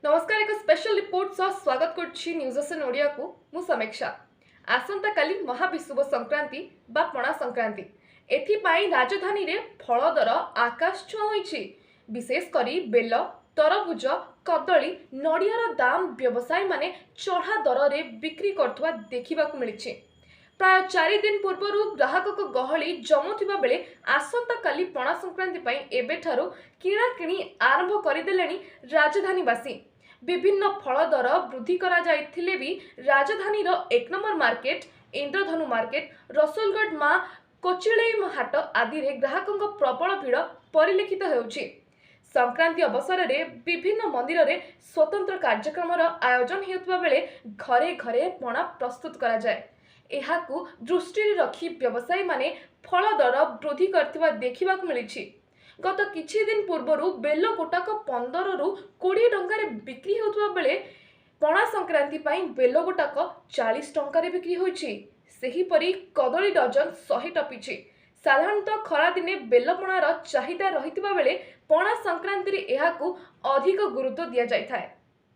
नमस्कार एक special report सह स्वागत करछि न्यूज एसन ओडिया को मु समीक्षा। आसंता काली महाविषुव संक्रांति बा पणा संक्रांति एथि पाई राजधानी रे फल दर आकाश छुआ होइछि। विशेष करी बेल, तरबुज, कदली, नडियार दाम व्यवसायी माने चढ़ा दर रे बिक्री करथुवा देखिबाकू मिलिछि। प्राय 4 दिन पूर्व ग्राहक गहली जमुवा बेले आसंता काली पणा संक्रांति पाई एबेठारु किणाकिणी आरंभ करदेलेनी राजधानीवासी। विभिन्न फल दर वृद्धि करा जाइथिले भी राजधानी रो 1 नंबर मार्केट, इंद्रधनु मार्केट, रसुलगढ़ माँ कोचिलई हाट आदि रे ग्राहकों प्रबल भीड़ परिलक्षित होउछि। संक्रांति अवसर रे विभिन्न मंदिर रे स्वतंत्र कार्यक्रम आयोजन हेउतबा बेले घरे घरे पणा प्रस्तुत करा जाय। एहाकू दृष्टि रखी व्यवसायी माने फल दर वृद्धि करथिबा देखिबाकू मिलिछि। गत किछि दिन पूर्व बेल गोटाक 15 रु 20 टंकार बिक्री होउतबा बेले पणा संक्रांति पाई बेल गोटाक 40 टंकार बिक्री होइछि। सेही परी कदली डजन 100 टपिछि। साधारणतः खरा दिने बेल पणार चाहिदा रहितबा बेले पणा संक्रांति रे एहाकू अधिक गुरुत्व दिया जाय थाए।